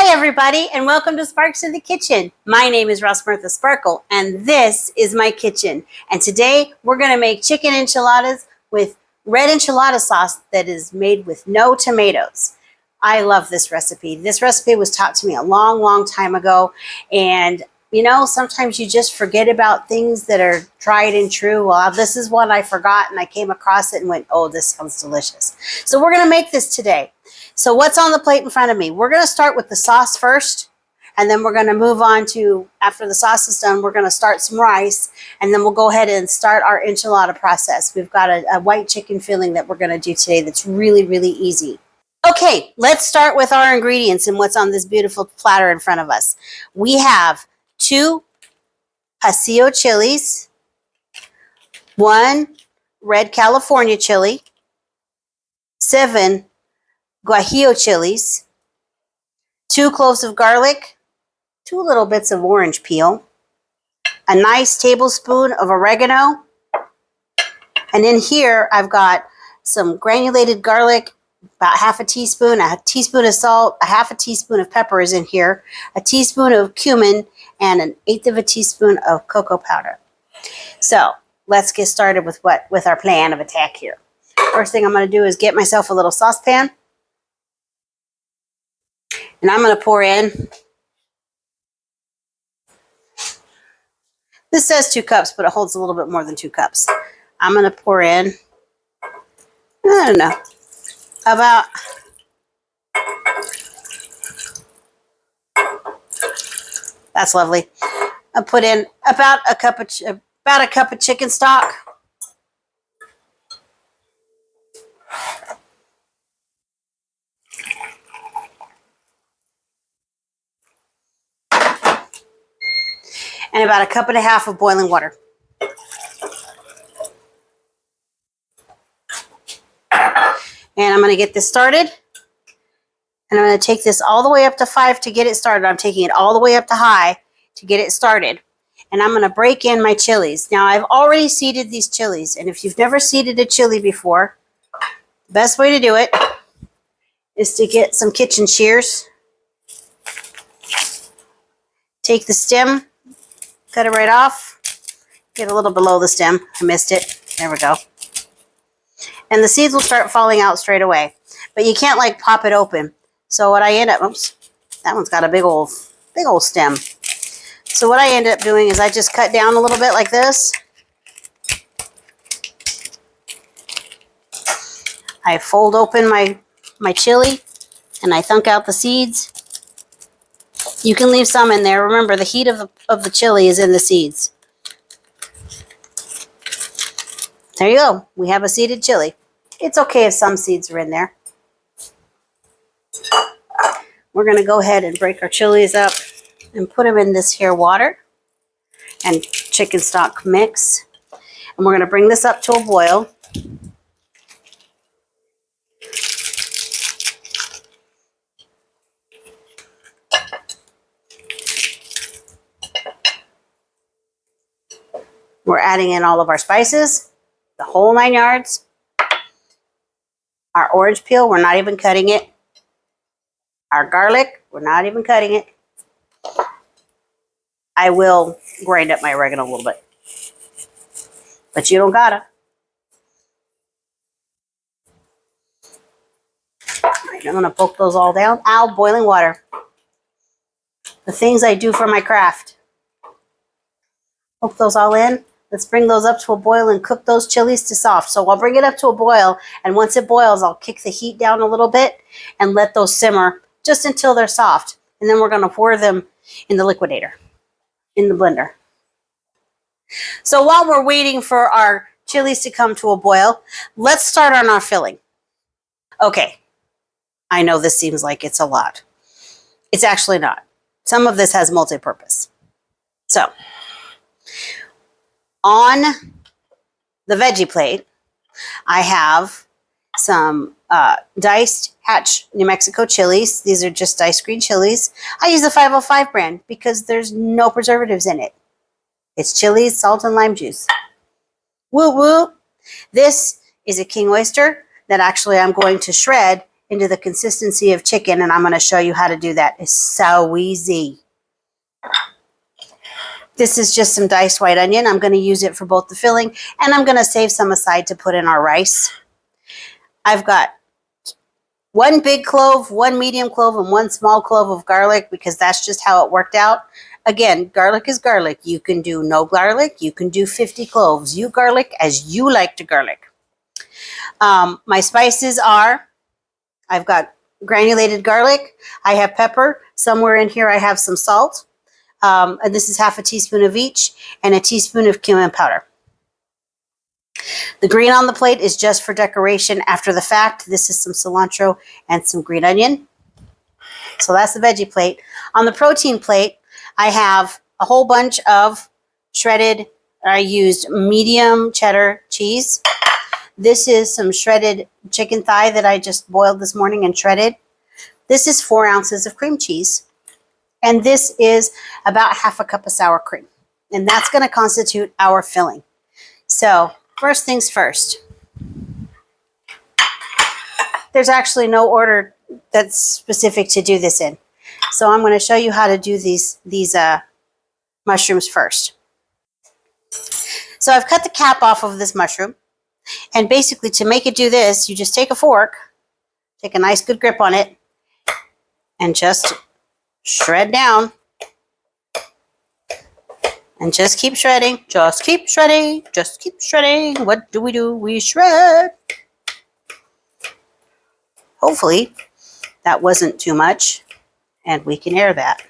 Hi everybody, and welcome to Sparks in the Kitchen. My name is Rosmertha Sparkle, and this is my kitchen. And today we're going to make chicken enchiladas with red enchilada sauce that is made with no tomatoes. I love this recipe. This recipe was taught to me a long time ago, and you know, sometimes you just forget about things that are tried and true. Well, this is one I forgot, and I came across it and went, oh, this sounds delicious. So we're going to make this today. So what's on the plate in front of me? We're going to start with the sauce first, and then we're going to move on to, after the sauce is done, we're going to start some rice, and then we'll go ahead and start our enchilada process. We've got a white chicken filling that we're going to do today that's really easy. Okay, let's start with our ingredients and what's on this beautiful platter in front of us. We have 2 pasilla chilies, 1 red California chili, 7 guajillo chilies, 2 cloves of garlic, 2 little bits of orange peel, a nice tablespoon of oregano, and in here I've got some granulated garlic, about half a teaspoon of salt, a half a teaspoon of pepper is in here, a teaspoon of cumin, and 1/8 of a teaspoon of cocoa powder. So let's get started with our plan of attack here. First thing I'm going to do is get myself a little saucepan. And I'm going to pour in, this says 2 cups, but it holds a little bit more than 2 cups. I'm going to pour in, I don't know, about that's lovely. I put in about a cup of chicken stock. And about 1.5 cups of boiling water. And I'm going to get this started. And I'm going to take this all the way up to 5 to get it started. I'm taking it all the way up to high to get it started. And I'm going to break in my chilies. Now, I've already seeded these chilies. And if you've never seeded a chili before, the best way to do it is to get some kitchen shears. Take the stem, cut it right off. Get a little below the stem. I missed it. There we go. And the seeds will start falling out straight away. But you can't like pop it open. So what I end up, oops, that one's got a big old stem. So what I end up doing is I just cut down a little bit like this. I fold open my chili and I thunk out the seeds. You can leave some in there. Remember, the heat of the chili is in the seeds. There you go. We have a seeded chili. It's okay if some seeds are in there. We're going to go ahead and break our chilies up and put them in this here water and chicken stock mix. And we're going to bring this up to a boil. We're adding in all of our spices, the whole 9 yards. Our orange peel, we're not even cutting it. Our garlic, we're not even cutting it. I will grind up my oregano a little bit, but you don't gotta. All right, I'm gonna poke those all down. Ow, boiling water. The things I do for my craft. Poke those all in. Let's bring those up to a boil and cook those chilies to soft. So I'll bring it up to a boil, and once it boils, I'll kick the heat down a little bit and let those simmer just until they're soft. And then we're going to pour them in the liquidator, in the blender. So while we're waiting for our chilies to come to a boil, let's start on our filling. Okay, I know this seems like it's a lot. It's actually not. Some of this has multi-purpose. So on the veggie plate, I have some diced Hatch New Mexico chilies. These are just diced green chilies. I use the 505 brand because there's no preservatives in it. It's chilies, salt, and lime juice. Woo woo. This is a king oyster that actually I'm going to shred into the consistency of chicken, and I'm going to show you how to do that. It's so easy. This is just some diced white onion. I'm going to use it for both the filling, and I'm going to save some aside to put in our rice. I've got 1 big clove, 1 medium clove, and 1 small clove of garlic because that's just how it worked out. Again, garlic is garlic. You can do no garlic. You can do 50 cloves. You garlic as you like to garlic. My spices are, I've got granulated garlic. I have pepper. Somewhere in here I have some salt. And this is half a teaspoon of each, and a teaspoon of cumin powder. The green on the plate is just for decoration after the fact. This is some cilantro and some green onion. So that's the veggie plate. On the protein plate, I have a whole bunch of shredded, I used medium cheddar cheese. This is some shredded chicken thigh that I just boiled this morning and shredded. This is 4 ounces of cream cheese. And this is about half a cup of sour cream. And that's going to constitute our filling. So first things first. There's actually no order that's specific to do this in. So I'm going to show you how to do these mushrooms first. So I've cut the cap off of this mushroom. And basically to make it do this, you just take a fork, take a nice good grip on it, and just shred down. And just keep shredding. Just keep shredding. Just keep shredding. What do? We shred. Hopefully that wasn't too much, and we can air that.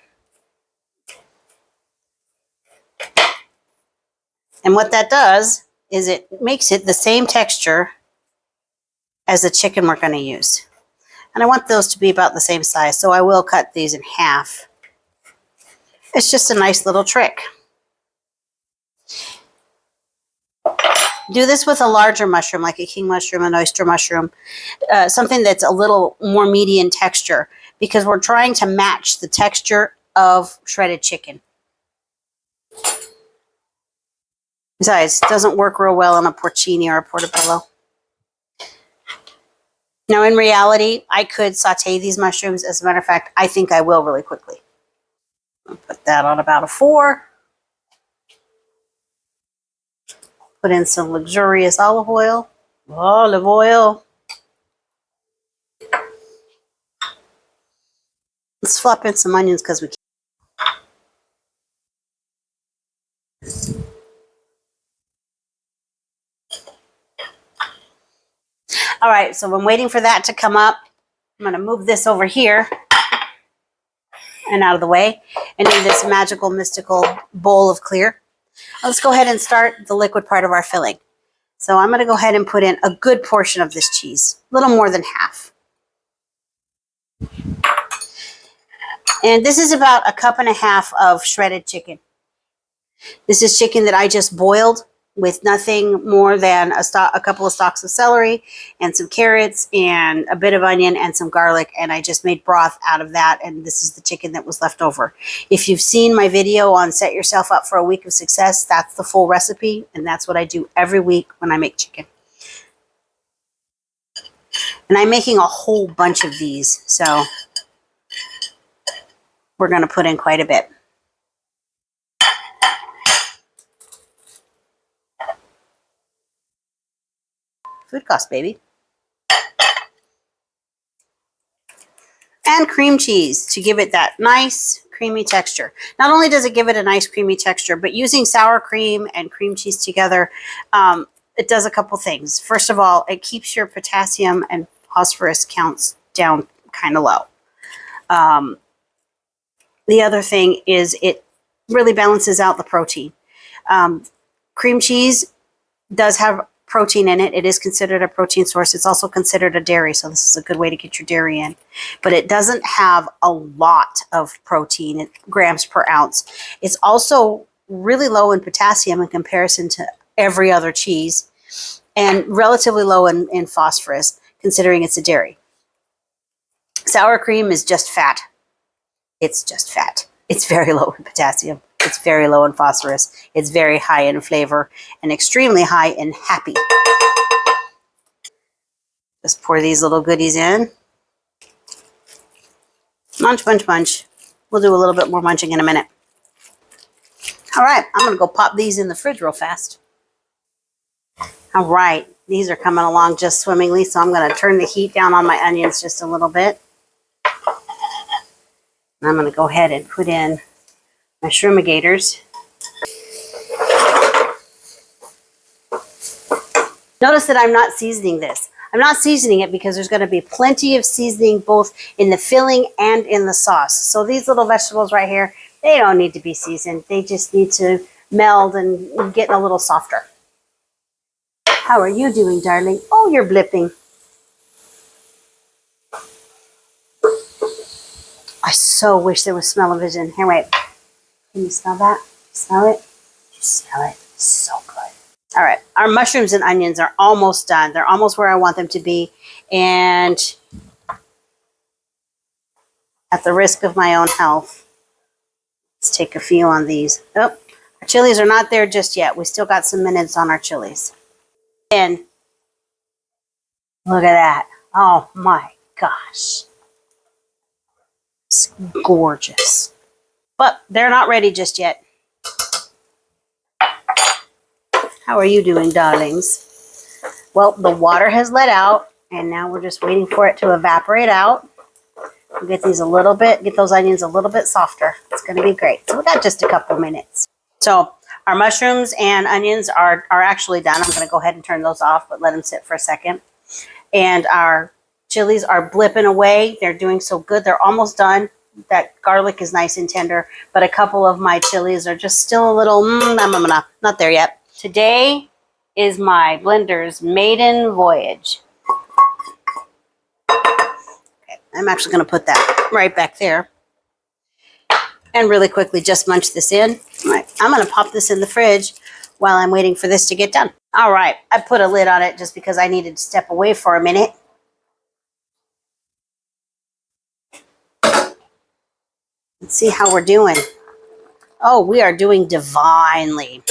And what that does is it makes it the same texture as the chicken we're going to use. And I want those to be about the same size, so I will cut these in half. It's just a nice little trick. Do this with a larger mushroom, like a king mushroom, an oyster mushroom, something that's a little more meaty in texture, because we're trying to match the texture of shredded chicken. Besides, it doesn't work real well on a porcini or a portobello. Now, in reality, I could saute these mushrooms. As a matter of fact, I think I will really quickly. I'll put that on about a 4. Put in some luxurious olive oil. Olive oil. Let's flop in some onions because we can. All right, so I'm waiting for that to come up. I'm going to move this over here and out of the way and in this magical, mystical bowl of clear. Let's go ahead and start the liquid part of our filling. So I'm going to go ahead and put in a good portion of this cheese, a little more than half. And this is about 1.5 cups of shredded chicken. This is chicken that I just boiled with nothing more than a couple of stalks of celery and some carrots and a bit of onion and some garlic, and I just made broth out of that, and this is the chicken that was left over. If you've seen my video on Set Yourself Up for a Week of Success, that's the full recipe, and that's what I do every week when I make chicken. And I'm making a whole bunch of these, so we're going to put in quite a bit. Food cost, baby. And cream cheese to give it that nice creamy texture. Not only does it give it a nice creamy texture, but using sour cream and cream cheese together, it does a couple things. First of all, it keeps your potassium and phosphorus counts down kind of low. The other thing is it really balances out the protein. Cream cheese does have protein in it. It is considered a protein source. It's also considered a dairy, so this is a good way to get your dairy in. But it doesn't have a lot of protein, grams per ounce. It's also really low in potassium in comparison to every other cheese, and relatively low in phosphorus, considering it's a dairy. Sour cream is just fat. It's just fat. It's very low in potassium. It's very low in phosphorus. It's very high in flavor and extremely high in happy. Just pour these little goodies in. Munch, munch, munch. We'll do a little bit more munching in a minute. All right, I'm gonna go pop these in the fridge real fast. All right, these are coming along just swimmingly, so I'm gonna turn the heat down on my onions just a little bit. And I'm gonna go ahead and put in my shroomigators. Notice that I'm not seasoning this. I'm not seasoning it because there's going to be plenty of seasoning both in the filling and in the sauce. So these little vegetables right here, they don't need to be seasoned. They just need to meld and get a little softer. How are you doing, darling? Oh, you're blipping. I so wish there was smell-o-vision. Here, wait. Can you smell that? Smell it? You smell it? So good. All right, our mushrooms and onions are almost done. They're almost where I want them to be. And at the risk of my own health, let's take a feel on these. Oh, our chilies are not there just yet. We still got some minutes on our chilies. And look at that. Oh my gosh. It's gorgeous. But they're not ready just yet. How are you doing, darlings? Well, the water has let out, and now we're just waiting for it to evaporate out. We'll get these a little bit, get those onions a little bit softer. It's going to be great. So we got just a couple minutes. So our mushrooms and onions are actually done. I'm going to go ahead and turn those off, but let them sit for a second. And our chilies are blipping away. They're doing so good. They're almost done. That garlic is nice and tender, but a couple of my chilies are just still a little, not there yet. Today is my blender's maiden voyage. Okay, I'm actually going to put that right back there. And really quickly just munch this in. All right, I'm going to pop this in the fridge while I'm waiting for this to get done. All right, I put a lid on it just because I needed to step away for a minute. Let's see how we're doing. Oh, we are doing divinely.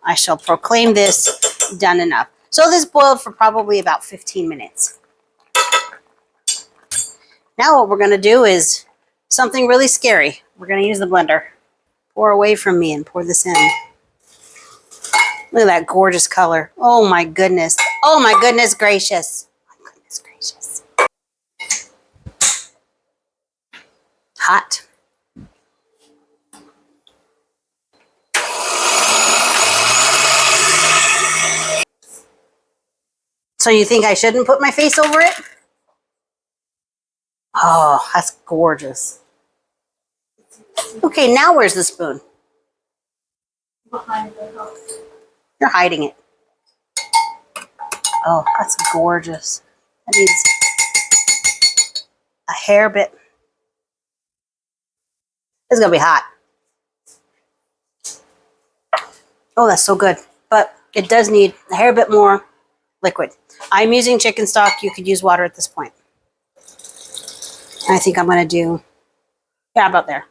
I shall proclaim this done enough. So this boiled for probably about 15 minutes. Now what we're going to do is something really scary. We're going to use the blender. Pour away from me and pour this in. Look at that gorgeous color. Oh my goodness. Oh my goodness gracious. Oh my goodness gracious. Hot. So you think I shouldn't put my face over it? Oh, that's gorgeous. Okay, now where's the spoon? Behind the hook. You're hiding it. Oh, that's gorgeous. That needs a hair bit. It's gonna be hot. Oh, that's so good. But it does need a hair bit more liquid. I'm using chicken stock. You could use water at this point. I think I'm going to do, yeah, about there.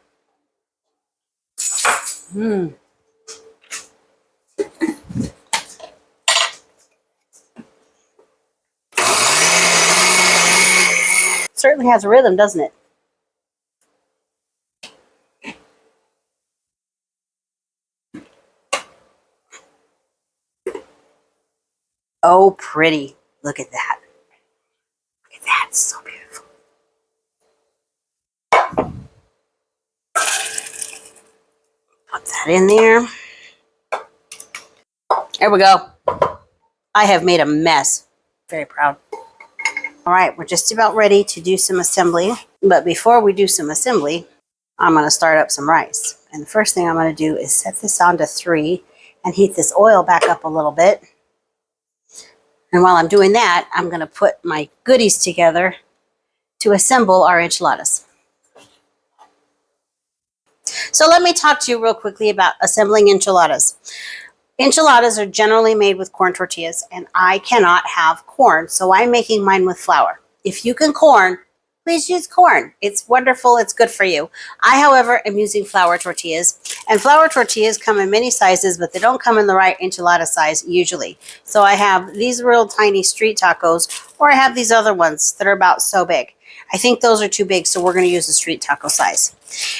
Certainly has a rhythm, doesn't it? Oh, pretty. Look at that. Look at that. It's so beautiful. Put that in there. There we go. I have made a mess. Very proud. All right, we're just about ready to do some assembly. But before we do some assembly, I'm going to start up some rice. And the first thing I'm going to do is set this on to 3 and heat this oil back up a little bit. And while I'm doing that, I'm going to put my goodies together to assemble our enchiladas. So let me talk to you real quickly about assembling enchiladas. Enchiladas are generally made with corn tortillas, and I cannot have corn, so I'm making mine with flour. If you can corn, please use corn. It's wonderful. It's good for you. I, however, am using flour tortillas, and flour tortillas come in many sizes, but they don't come in the right enchilada size usually. So I have these real tiny street tacos, or I have these other ones that are about so big. I think those are too big, so we're going to use the street taco size.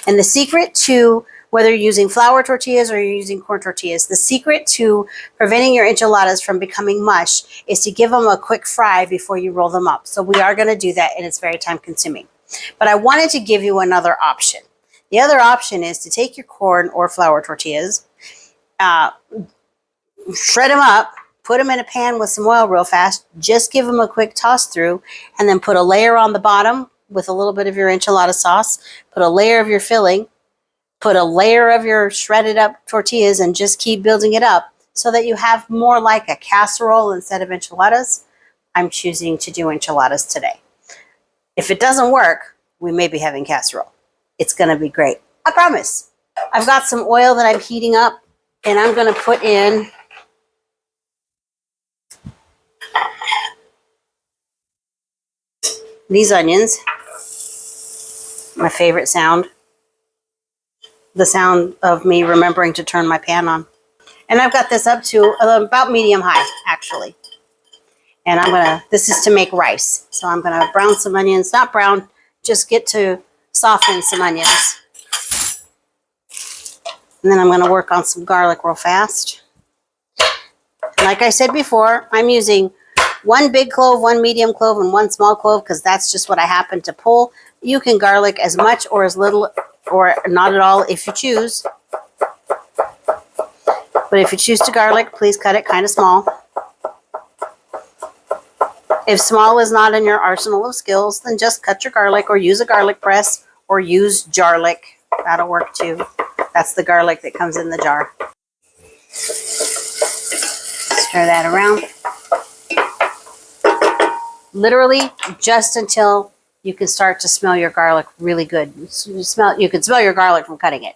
And the secret to, whether you're using flour tortillas or you're using corn tortillas, the secret to preventing your enchiladas from becoming mush is to give them a quick fry before you roll them up. So we are going to do that, and it's very time consuming. But I wanted to give you another option. The other option is to take your corn or flour tortillas, shred them up, put them in a pan with some oil real fast, just give them a quick toss through, and then put a layer on the bottom with a little bit of your enchilada sauce, put a layer of your filling, put a layer of your shredded up tortillas, and just keep building it up so that you have more like a casserole instead of enchiladas. I'm choosing to do enchiladas today. If it doesn't work, we may be having casserole. It's going to be great. I promise. I've got some oil that I'm heating up, and I'm going to put in these onions. My favorite sound. The sound of me remembering to turn my pan on. And I've got this up to about medium high, actually. And this is to make rice. So I'm going to brown some onions. Not brown, just get to soften some onions. And then I'm going to work on some garlic real fast. Like I said before, I'm using 1 big clove, 1 medium clove, and 1 small clove because that's just what I happen to pull. You can garlic as much or as little or not at all if you choose. But if you choose to garlic, please cut it kind of small. If small is not in your arsenal of skills, then just cut your garlic or use a garlic press or use jarlic. That'll work too. That's the garlic that comes in the jar. Stir that around. Literally just until you can start to smell your garlic really good. You can smell your garlic from cutting it,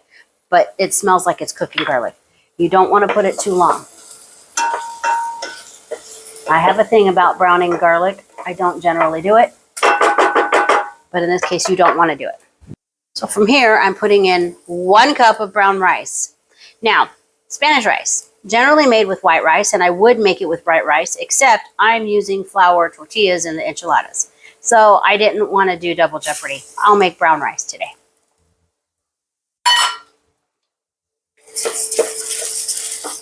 but it smells like it's cooking garlic. You don't want to put it too long. I have a thing about browning garlic. I don't generally do it, but in this case, you don't want to do it. So from here, I'm putting in 1 cup of brown rice. Now, Spanish rice, generally made with white rice, and I would make it with bright rice, except I'm using flour tortillas in the enchiladas. So I didn't want to do double jeopardy. I'll make brown rice today.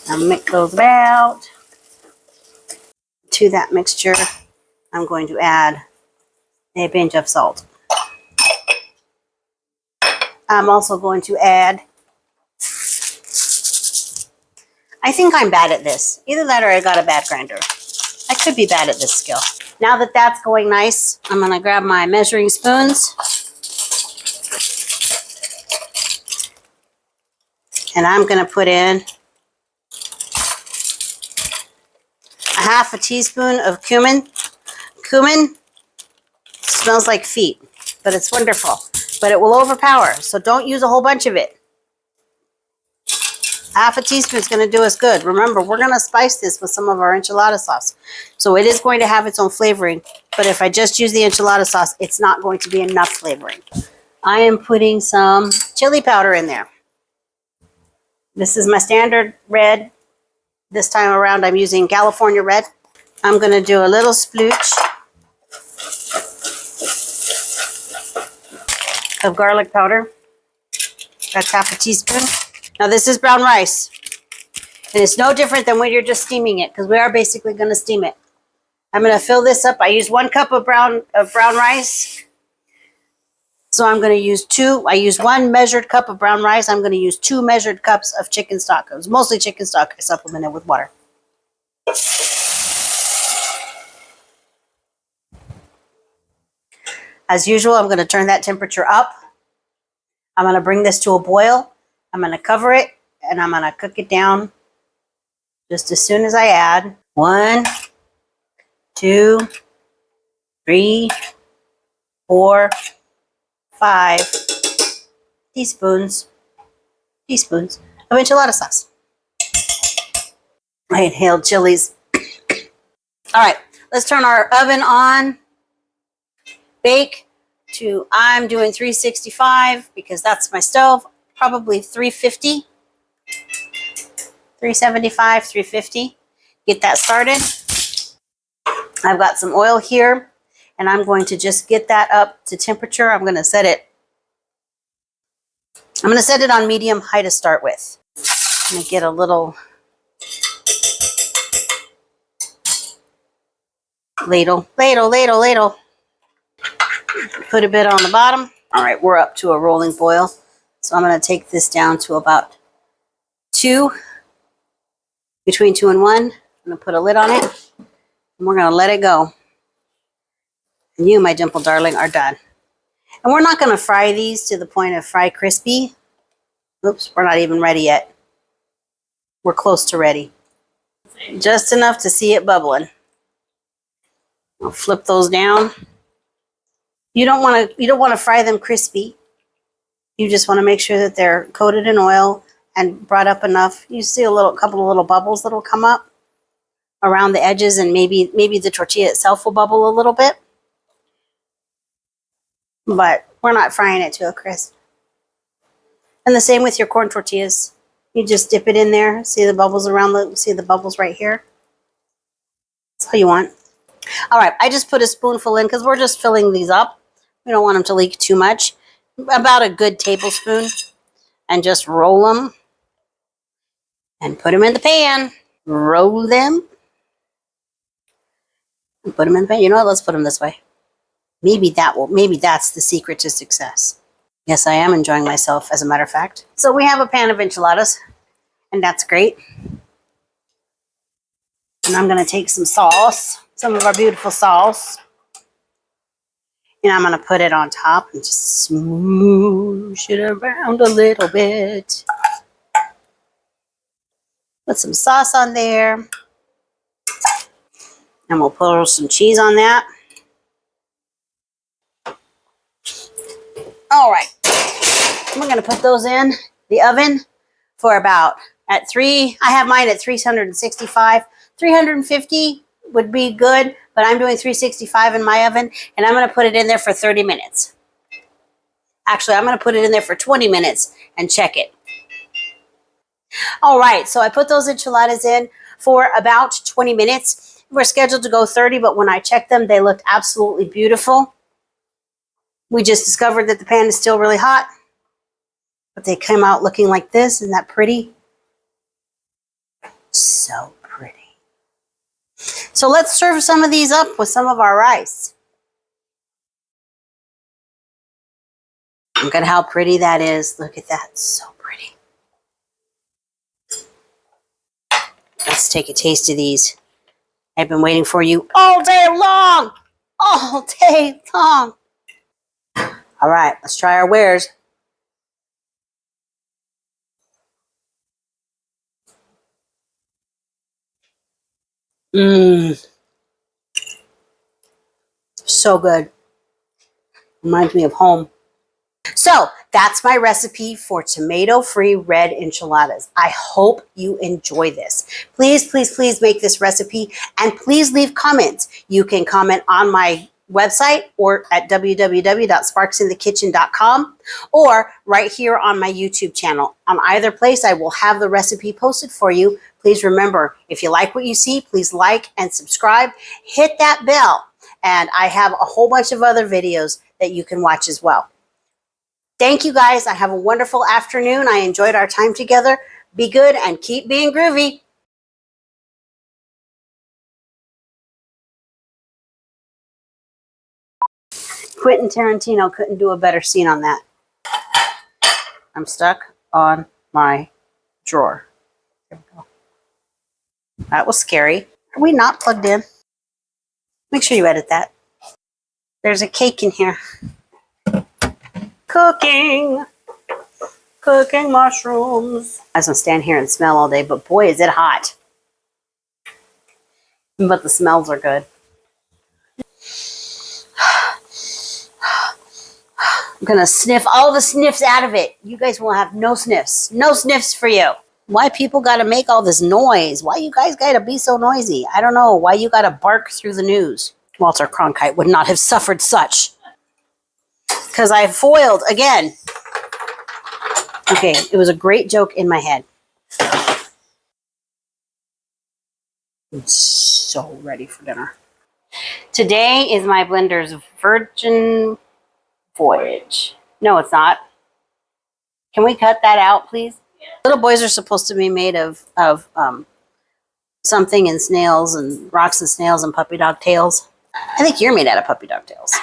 I'll mix those about. To that mixture, I'm going to add a pinch of salt. I'm also going to add, I think I'm bad at this. Either that or I got a bad grinder. I could be bad at this skill. Now that that's going nice, I'm going to grab my measuring spoons. And I'm going to put in a 1/2 teaspoon of cumin. Cumin smells like feet, but it's wonderful. But it will overpower, so don't use a whole bunch of it. 1/2 teaspoon is going to do us good. Remember, we're going to spice this with some of our enchilada sauce. So it is going to have its own flavoring, but if I just use the enchilada sauce, it's not going to be enough flavoring. I am putting some chili powder in there. This is my standard red. This time around, I'm using California red. I'm going to do a little splooch of garlic powder. That's 1/2 teaspoon. Now this is brown rice. And it's no different than when you're just steaming it, because we are basically going to steam it. I'm going to fill this up. I used 1 cup of brown rice. So I'm going to use 2. I used 1 measured cup of brown rice. I'm going to use 2 measured cups of chicken stock. It was mostly chicken stock. I supplemented with water. As usual, I'm going to turn that temperature up. I'm going to bring this to a boil. I'm going to cover it, and I'm going to cook it down just as soon as I add 1, 2, 3, 4, 5 teaspoons of enchilada sauce. I inhaled chilies. All right, let's turn our oven on. Bake to, I'm doing 365 because that's my stove, probably 350, 375, 350. Get that started. I've got some oil here, and and I'm going to just get that up to temperature. I'm going to set it on medium high to start with. I'm going to get a little ladle. Put a bit on the bottom. All right, we're up to a rolling boil. So I'm going to take this down to about 2, between 2 and 1. I'm going to put a lid on it, and we're going to let it go. And you, my dimple darling, are done. And we're not going to fry these to the point of fry crispy. Oops, we're not even ready yet. We're close to ready. Just enough to see it bubbling. I'll flip those down. You don't want to fry them crispy. You just want to make sure that they're coated in oil and brought up enough. You see couple of little bubbles that'll come up around the edges, and maybe the tortilla itself will bubble a little bit. But we're not frying it to a crisp. And the same with your corn tortillas. You just dip it in there. See the bubbles see the bubbles right here? That's all you want. All right, I just put a spoonful in because we're just filling these up. We don't want them to leak too much. About a good tablespoon. And just roll them. And put them in the pan. Roll them. And put them in the pan. You know what? Let's put them this way. Maybe that's the secret to success. Yes, I am enjoying myself, as a matter of fact. So we have a pan of enchiladas, and that's great. And I'm going to take some sauce, some of our beautiful sauce, and I'm going to put it on top and just smoosh it around a little bit. Put some sauce on there, and we'll put some cheese on that. All right, we're going to put those in the oven for about I have mine at 365. 350 would be good, but I'm doing 365 in my oven, and I'm going to put it in there for 30 minutes. Actually, I'm going to put it in there for 20 minutes and check it. All right, so I put those enchiladas in for about 20 minutes. We're scheduled to go 30, but when I checked them, they looked absolutely beautiful. We just discovered that the pan is still really hot, but they came out looking like this. Isn't that pretty? So pretty. So let's serve some of these up with some of our rice. Look at how pretty that is. Look at that. So pretty. Let's take a taste of these. I've been waiting for you all day long. All day long. All right, let's try our wares. So good. Reminds me of home. So that's my recipe for tomato-free red enchiladas. I hope you enjoy this. Please, please, please make this recipe, and please leave comments. You can comment on my website or at www.sparksinthekitchen.com or right here on my YouTube channel. On either place, I will have the recipe posted for you. Please remember, if you like what you see, please like and subscribe. Hit that bell. And I have a whole bunch of other videos that you can watch as well. Thank you guys. I have a wonderful afternoon. I enjoyed our time together. Be good and keep being groovy. Quentin Tarantino couldn't do a better scene on that. I'm stuck on my drawer. There we go. That was scary. Are we not plugged in? Make sure you edit that. There's a cake in here. Cooking mushrooms. I was gonna stand here and smell all day, but boy, is it hot. But the smells are good. I'm gonna sniff all the sniffs out of it. You guys will have no sniffs. No sniffs for you. Why people gotta make all this noise? Why you guys gotta be so noisy? I don't know. Why you gotta bark through the news? Walter Cronkite would not have suffered such. Because I foiled again. Okay, it was a great joke in my head. I'm so ready for dinner. Today is my blender's virgin voyage. No, it's not. Can we cut that out, please? Yeah. Little boys are supposed to be made of something and snails and rocks and snails and puppy dog tails. I think you're made out of puppy dog tails.